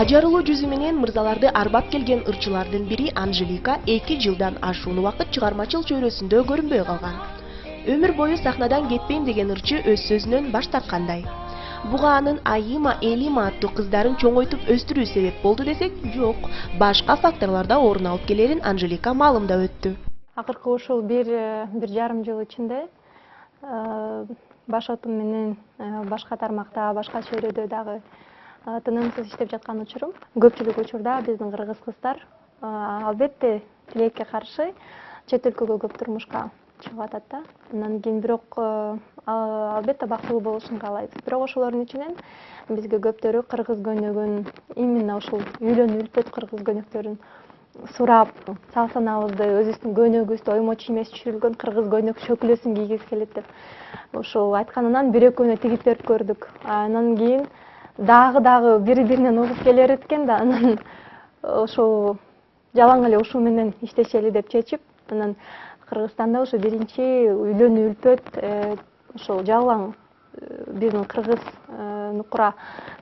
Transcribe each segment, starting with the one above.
Ажарылуу жүзү менен мырзаларды арбап келген ырчылардын бири Анжелика 2 жылдан ашуун убакыт чыгармачыл чөйрөсүндө көрүнбөй калган. Өмүр бою сахнадан кетпейм деген ырчы өз сөзүнөн баш тарткандай. Буга анын Айыма, Элима аттуу кыздарын чоңойтуп өстүрүү себеп болду десек, жок. Башка факторлор да орун алып келерин Анжелика маалымдап өттү. Акыркы ушул бир жарым жыл ичинде баш отум менен башка тармакта, башка чөйрөдө дагы тынымсыз иштеп жаткан учурум. Көпчүлүк учурда биздин кыргыз кыздар албетте тилекке каршы чет өлкөгө көп турмушка чыгып атат да. Андан кийин бирок албетте бактылуу болушун каалайбыз. Бирок ошолордун ичинен бизге көптөрү кыргыз көнөгүн, именно ушул үйлөнүү үлпөт кыргыз көнөктөрүн сурап, салсанабызды, өзүбүздүн көнөгүбүздү оймо чиймес түшүрүлгөн кыргыз көнөк шөкүлөсүн кийгиз келет деп ушул айтканынан бир экөөнө тигип берип көрдүк. Анан кийин дагы бири-биринен угуп келер экен да, анан ошол жалаң эле ушуу менен иштешели деп чечип, анан Кыргызстанда ушу биринчи үйлөнүү үлпөт ошол жалаң биздин кыргыз нукура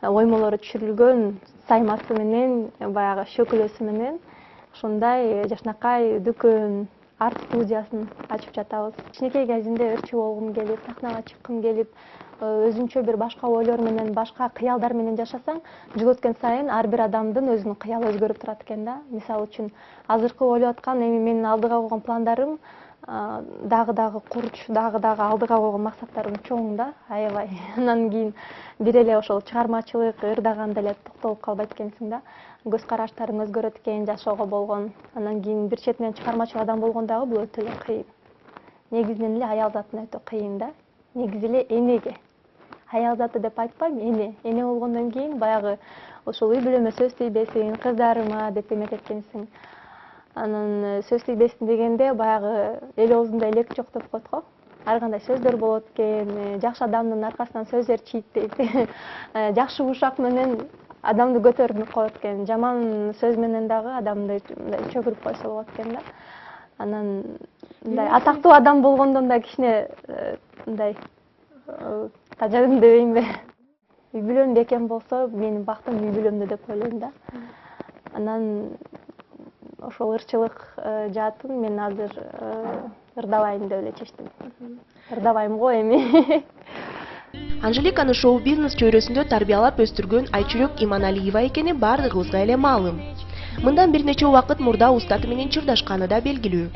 оймолору түшүрүлгөн саймасы менен, баягы шөкүлөсү менен ушундай жакшынакай дүкөн, арт студиясын ачып жатабыз. Кичинекей кезимде ырчы болгум келип, сахнага чыккым келип, өзүнчө бир башка ойлор менен, башка кыялдар менен жашасаң, жыл өткөн сайын ар бир адамдын өзүнүн кыялы өзгөрүп турат экен да. Мисалы үчүн, азыркы ойлоп аткан эми менин алдыга койгон пландарым дагы курч, дагы алдыга койгон максаттарым чоң да, аябай. Андан кийин бир эле ошол чыгармачылык ырдаганда эле токтолуп калбайт экенсиң да. Көз караштарың өзгөрөт экен, жашоого болгон. Андан кийин бир четинен чыгармачыл адам болгон дагы бул өтө эле кыйын. Негизинен эле аял затына өтө кыйын да. Негизи эле энеге. Аял заты деп айтпайм, эне. Эне болгондон кийин баягы ошол үй бүлөмө сөз тийбесин, кыздарыма деп эметет экенсиң. Анан сөз тийбесин дегенде баягы эл оозунда элек жок деп коет го. Ар кандай сөздөр болот экен, жакшы адамдын аркасынан сөз ээрчийт дейт. Жакшы ушак менен адамды көтөрүп коет экен, жаман сөз менен дагы адамды чөгүрүп койсо болот экен да. Анан мындай атактуу адам болгондон да кичине мындай тажадым дебейинби. Үй бүлөм бекем болсо, менин бактым үй бүлөмдө деп ойлойм да. Анан ошол ырчылык жаатын мен азыр ырдабайм деп эле чечтим. Ырдабайм го эми. Анжеликаны шоу-бизнес чөйрөсүндө тарбиялап өстүргөн Айчүрөк Иманалиева экени бардыгыбызга эле маалым. Мындан бир нече убакыт мурда устаты менен чырдашканы да белгилүү.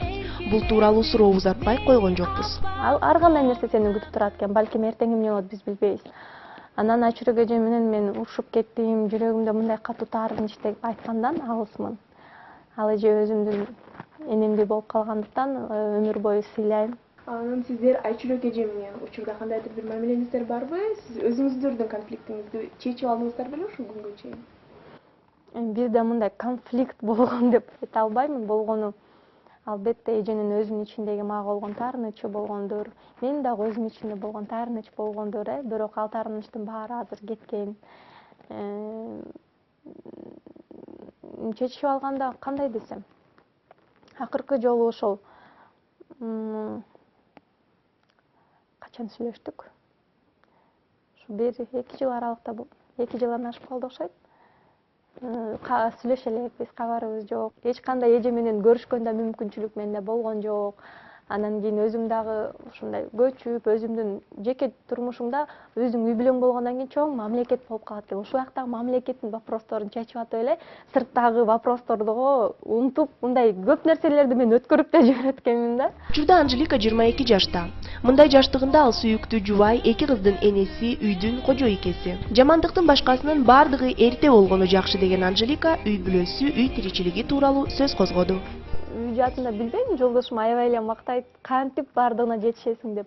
Бул тууралуу суроо узатпай койгон жокпуз. Ар кандай нерсе сени күтүп турат экен, балким эртең эмне болот биз билбейбиз. Анан Айчүрөк эже менен мен урушуп кеттим, жүрөгүмдө мындай катуу таарыныч деп айткандан алысмын. Ал эже өзүмдүн энемдей болуп калгандыктан өмүр бою сыйлайм. Анан сиздер Айчүрөк эже менен учурда кандайдыр бир мамилеңиздер барбы? Сиз өзүңүздөрдүн конфликтиңизди чечип алдыңыздар беле ушул күнгө чейин? Бизде мындай конфликт болгон деп айта албайм. Болгону албетте эженин өзүнүн ичиндеги мага болгон таарынычы болгондур. Менин дагы өзүм ичимде болгон таарыныч болгондур, бирок ал таарынычтын баары азыр кеткен. Чечип алганда кандай десем? Акыркы жолу ошол качан сүйлөштүк? Ушу 1-2 жыл аралыкта, 2 жылдан ашып калды окшойт. Сүйлөшө элекпиз, кабарыбыз жок. Эч кандай эже менен көрүшкөн да мүмкүнчүлүк менде болгон жок. Андан кийин өзүм дагы ушундай көчүп, өзүмдүн жеке турмушумда өзүң үй бүлөң болгондон кийин чоң мамлекет болуп калат экен. Ушул жактагы мамлекеттин вопросторун чечип атып эле, сырттагы вопросторду унутуп, мындай көп нерселерди мен өткөрүп да жиберет экенмин да. Учурда Анжелика 22 жашта. Мындай жаштыгында ал сүйүктүү жубай, 2 кыздын энеси, үйдүн кожойкеси. Жамандыктын башкасынын бардыгы эрте болгону жакшы деген Анжелика үй бүлөсү, үй тиричилиги тууралуу сөз козгоду. Үй жаатында билбейм, жолдошум аябай эле мактайт, кантип бардыгына жетишесиң деп.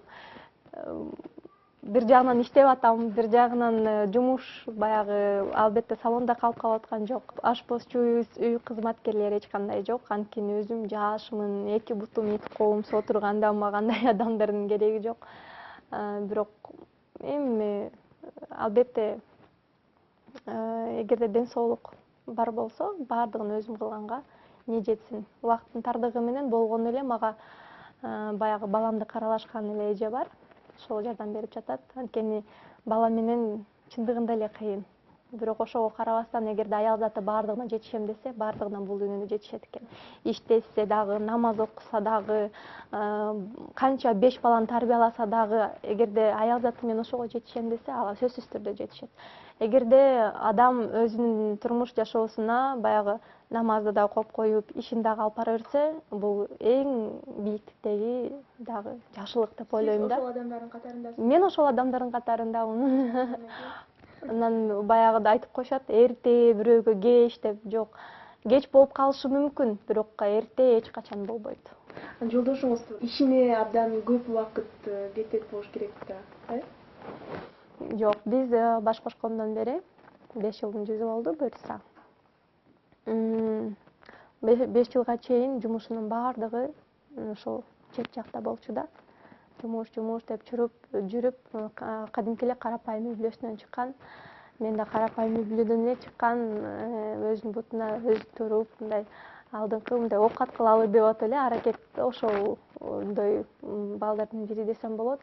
Бир жагынан иштеп атам, бир жагынан жумуш, баягы албетте салондо калып аткан жок. Ашпозчубуз, үй кызматкерлери эч кандай жок. Анткени өзүм жашмын, 2 бутум ит коомсо отурганда мага андай адамдардын кереги жок. Бирок эми албетте эгерде ден соолук бар болсо, бардыгын өзүм кылганга не жетсин. Убакыттын тардыгы менен болгону эле мага баягы баламды каралашкан эле эже бар. Ошол жардам берип жатат. Анткени бала менен чындыгында эле кыйын. Бирок ошого карабастан эгерде аял заты баардыгына жетишем десе, баардыгына бул дүйнөдө жетишет экен. Иштесе дагы, намаз окуса дагы, канча 5 баланы тарбияласа дагы, эгерде аял заты мен ошого жетишем десе, ага сөзсүз түрдө жетишет. Эгерде адам өзүнүн турмуш жашоосуна баягы намазды да окуп коюп, ишин дагы алып бара берсе, бул эң бийиктиктеги дагы жакшылык деп ойлойм да. Ошол адамдардын катарындасыз? Мен ошол адамдардын катарындамын. Анан баягыда айтып коюшат, эрте бирөөгө кеч деп. Жок, кеч болуп калышы мүмкүн, бирок эрте эч качан болбойт. Жолдошуңуз ишине абдан көп убакыт кетет болуш керек да, Жок, биз баш кошкондон бери 5 жылдын жүзү болду буюрса. 5 жылга чейин жумушунун баардыгы ошол чет жакта болчу да. Жумуш деп жүрүп, кадимки эле карапайым үй бүлөсүнөн чыккан. Мен да карапайым үй бүлөдөн эле чыккан, өзүнүн бутуна өзү туруп, мындай алдыңкы мындай оокат кылалы деп атып эле аракет ошондой балдардын бири десем болот.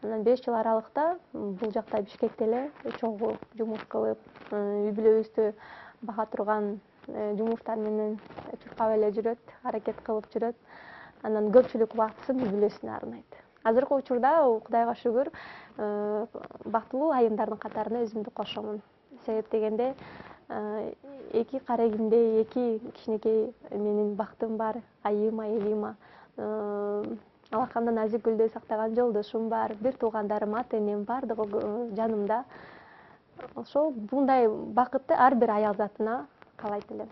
Анан 5 жыл аралыкта бул жакта Бишкекте эле чогуу жумуш кылып, үй бүлөбүздү бага турган жумуштар менен чуркап эле жүрөт, аракет кылып жүрөт. Анан көпчүлүк убактысын үй бүлөсүнө арнайт. Азыркы учурда Кудайга шүгүр, бактылуу айымдардын катарына өзүмдү кошомун. Себеп дегенде, 2 карегимдей, 2 кичинекей менин бактым бар, айыма, элима. Алаканда назик гүлдөй сактаган жолдошум бар, бир туугандарым, ата-энем бардыгы жанымда. Ошол мындай бакытты ар бир аял затына каалайт элем.